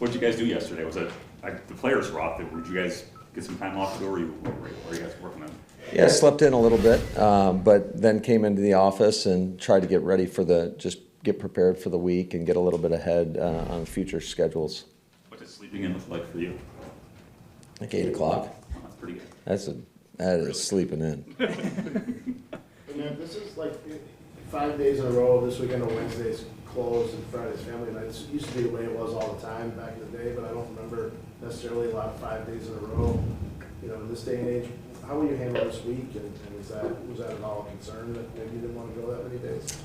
What did you guys do yesterday? Was it the players were off? Did you guys get some time off, or were you guys working on? Yeah, slept in a little bit, but then came into the office and tried to get ready for just get prepared for the week and get a little bit ahead on future schedules. What does sleeping in look like for you? Like 8 o'clock. Oh, that's pretty good. That is sleeping in. And then this is like 5 days in a row. This weekend on Wednesdays closed and Friday's family nights. It used to be the way it was all the time back in the day, but I don't remember necessarily a lot of 5 days in a row. You know, in this day and age, how will you handle this week? And was that at all a concern that maybe you didn't want to go that many days?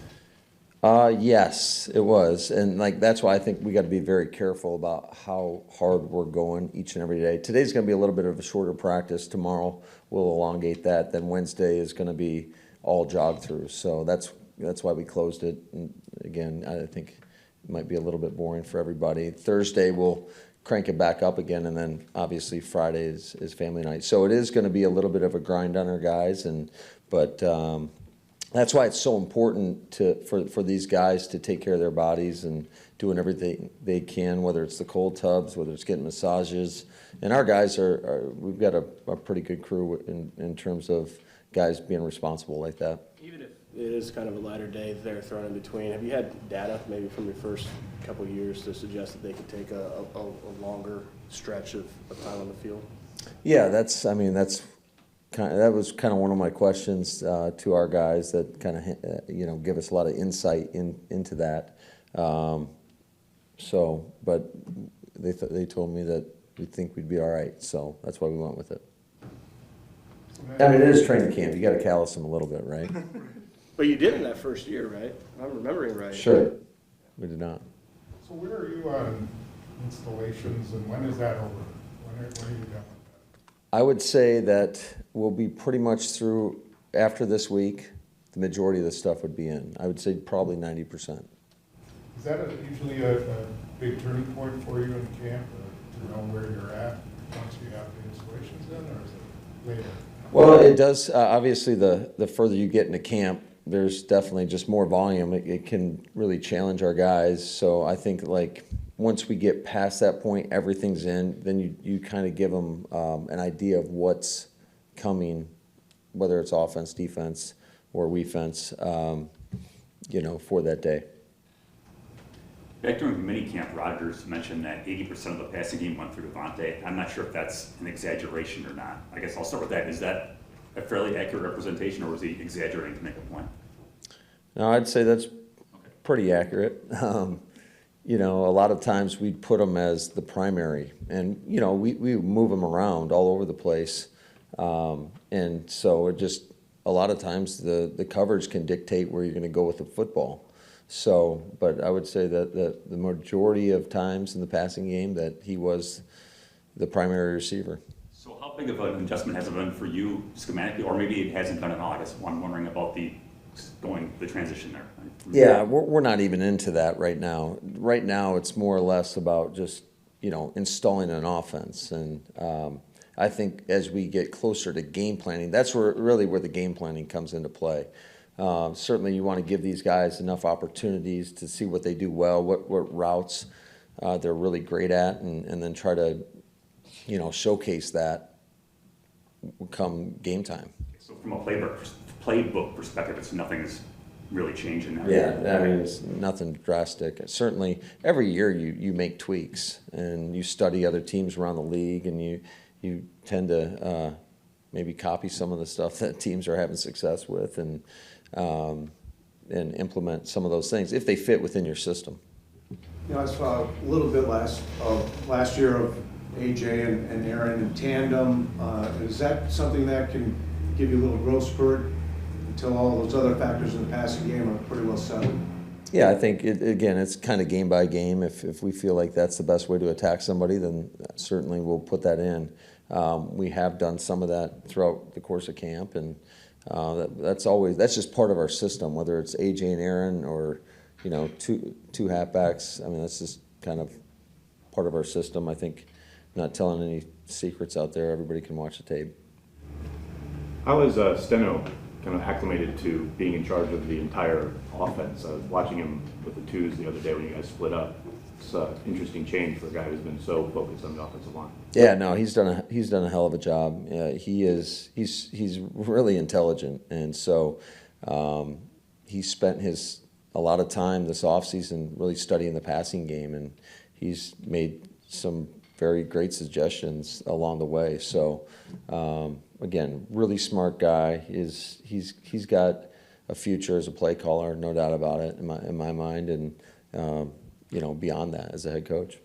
Yes, it was, and that's why I think we got to be very careful about how hard we're going each and every day. Today's going to be a little bit of a shorter practice. Tomorrow we'll elongate that. Then Wednesday is going to be all jog through. So that's why we closed it. And again, I think it might be a little bit boring for everybody. Thursday we'll crank it back up again, and then obviously Friday is family night. So it is going to be a little bit of a grind on our guys, but that's why it's so important for these guys to take care of their bodies and doing everything they can, whether it's the cold tubs, whether it's getting massages. And our guys we've got a pretty good crew in terms of guys being responsible like that. Even if it is kind of a lighter day they're thrown in between, have you had data maybe from your first couple of years to suggest that they could take a longer stretch of time on the field? Yeah, that was kind of one of my questions to our guys that kind of give us a lot of insight into that. But they told me that we think we'd be all right, so that's why we went with it. I mean, it is training camp. You got to callous them a little bit, right? But you did in that first year, right? If I'm remembering right. Sure, we did not. So where are you on installations, and when is that over? When are you done with that? I would say that we'll be pretty much through after this week. The majority of the stuff would be in. I would say probably 90%. Is that usually a big turning point for you in camp, to know where you're at once you have the installations in, or is it later? Well, it does. Obviously, the further you get into camp, there's definitely just more volume. It can really challenge our guys. So I think once we get past that point, everything's in, then you kind of give them an idea of what's coming, whether it's offense, defense, or defense, for that day. Back during mini camp, Rodgers mentioned that 80% of the passing game went through Devontae. I'm not sure if that's an exaggeration or not. I guess I'll start with that. Is that a fairly accurate representation, or was he exaggerating to make a point? No, I'd say that's pretty accurate. A lot of times we'd put him as the primary, and we move him around all over the place, and so it just a lot of times the coverage can dictate where you're going to go with the football. So, but I would say that the majority of times in the passing game that he was the primary receiver. So how big of an adjustment has it been for you schematically, or maybe it hasn't been at all? I guess I'm wondering about the transition there. Yeah, we're not even into that right now. Right now, it's more or less about just installing an offense, and I think as we get closer to game planning, that's where the game planning comes into play. Certainly, you want to give these guys enough opportunities to see what they do well, what routes they're really great at, and then try to showcase that come game time. So from a playbook perspective, nothing is really changing there. Yeah, I mean, it's nothing drastic. Certainly, every year you make tweaks, and you study other teams around the league, and you tend to maybe copy some of the stuff that teams are having success with, and implement some of those things if they fit within your system. I saw a little bit last year of AJ and Aaron in tandem. Is that something that can give you a little growth spurt until all those other factors in the passing game are pretty well settled? Yeah, I think, it's kind of game by game. If we feel like that's the best way to attack somebody, then certainly we'll put that in. We have done some of that throughout the course of camp, and that's just part of our system, whether it's AJ and Aaron or two halfbacks. I mean, that's just kind of part of our system. I think not telling any secrets out there. Everybody can watch the tape. How has Steno kind of acclimated to being in charge of the entire offense. I was watching him with the twos the other day when you guys split up. It's an interesting change for a guy who's been so focused on the offensive line. Yeah, no, he's done a hell of a job. He's really intelligent, and so he spent a lot of time this offseason really studying the passing game, and he's made some very great suggestions along the way. So again, really smart guy. He's got a future as a play caller, no doubt about it in my mind, and beyond that as a head coach.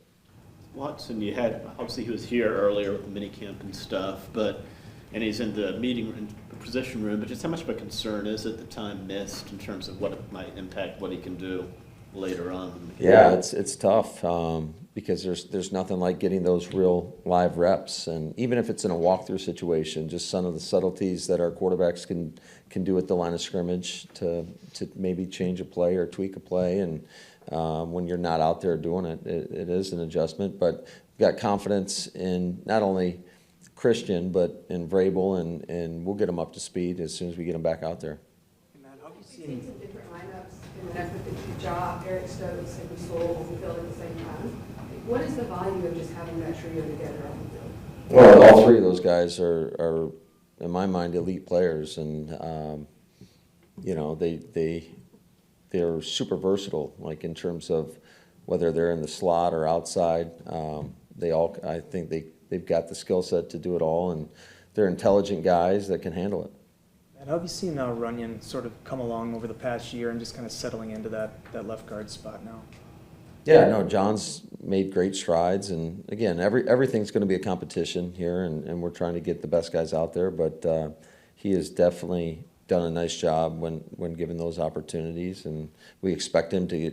Watson, you had, obviously he was here earlier with the minicamp and stuff, and he's in the meeting room, position room, but just how much of a concern is it the time missed in terms of what it might impact what he can do later on? Yeah, it's tough because there's nothing like getting those real live reps, and even if it's in a walkthrough situation, just some of the subtleties that our quarterbacks can do at the line of scrimmage to maybe change a play or tweak a play, and when you're not out there doing it, it is an adjustment. But we've got confidence in not only Christian, but in Vrabel, and we'll get them up to speed as soon as we get them back out there. Matt, how have you seen some different lineups in an effort to keep job, Eric Stokes, and Soul on the field at the same time? What is the value of just having that trio together on the field? Well, all three of those guys are in my mind, elite players, and they're super versatile, like in terms of whether they're in the slot or outside. I think they've got the skill set to do it all, and they're intelligent guys that can handle it. And how have you seen Runyon sort of come along over the past year and just kind of settling into that left guard spot now? Yeah, no, John's made great strides, and again, everything's going to be a competition here, and we're trying to get the best guys out there, but he has definitely done a nice job when given those opportunities, and we expect him to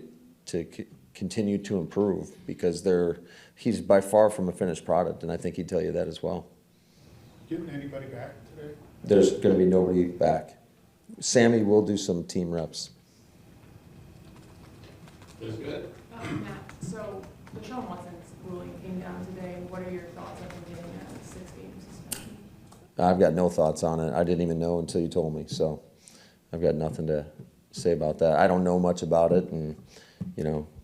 continue to improve because he's by far from a finished product, and I think he'd tell you that as well. Getting anybody back today? There's going to be nobody back. Sammy will do some team reps. That's good. Matt, so the Sean Watson's ruling came down today. What are your thoughts on him getting a 6-game suspension? I've got no thoughts on it. I didn't even know until you told me, so I've got nothing to say about that. I don't know much about it, and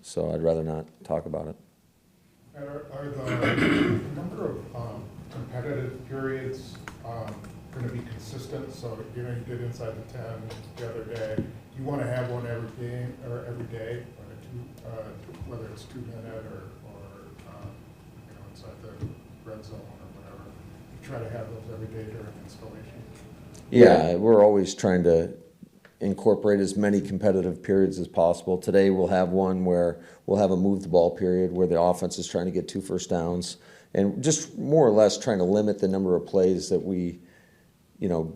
so I'd rather not talk about it. And are the number of competitive periods going to be consistent? So you did inside the 10 the other day. You want to have one every game or every day, whether it's 2-minute or inside the red zone or whatever. You try to have those every day during installation. Yeah, we're always trying to incorporate as many competitive periods as possible. Today we'll have one where we'll have a move the ball period where the offense is trying to get 2 first downs, and just more or less trying to limit the number of plays that we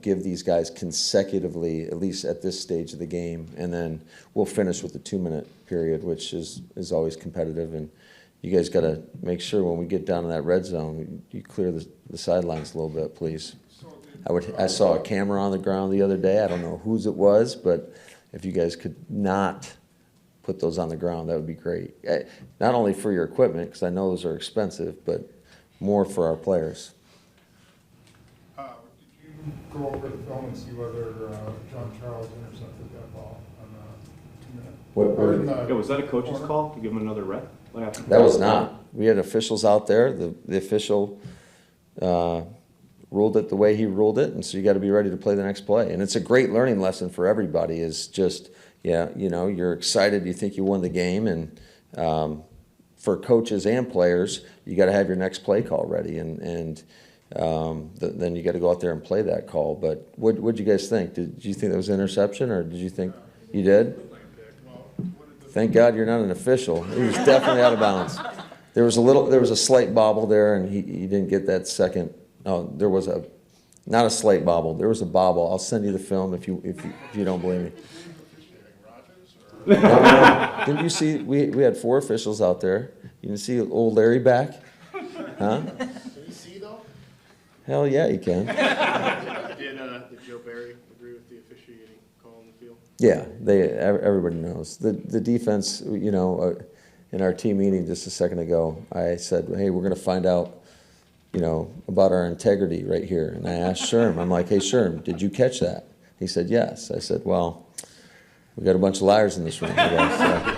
give these guys consecutively, at least at this stage of the game. And then we'll finish with the 2-minute period, which is always competitive. And you guys got to make sure when we get down to that red zone, you clear the sidelines a little bit, please. I saw a camera on the ground the other day. I don't know whose it was, but if you guys could not put those on the ground, that would be great. Not only for your equipment, because I know those are expensive, but more for our players. Go over the film and see whether John Charles intercepted that ball on the 2-minute. Was that a coach's call to give him another rep? That was not. We had officials out there. The official ruled it the way he ruled it, and so you got to be ready to play the next play. And it's a great learning lesson for everybody. Is just you're excited. You think you won the game, and for coaches and players, you got to have your next play call ready, and then you got to go out there and play that call. But what'd you guys think? Did you think that was an interception, or did you think you did? Thank God you're not an official. He was definitely out of bounds. There was a slight bobble there, and he didn't get that second. Oh, there was not a slight bobble. There was a bobble. I'll send you the film if you don't believe me. No. Didn't you see? We had 4 officials out there. You didn't see old Larry back, huh? Hell yeah, you can. Did Joe Barry agree with the officiating call on the field? Yeah, everybody knows. The defense, in our team meeting just a second ago, I said, hey, we're going to find out, about our integrity right here. And I asked Sherm, I'm like, hey, Sherm, did you catch that? He said, yes. I said, well, we got a bunch of liars in this room, I guess.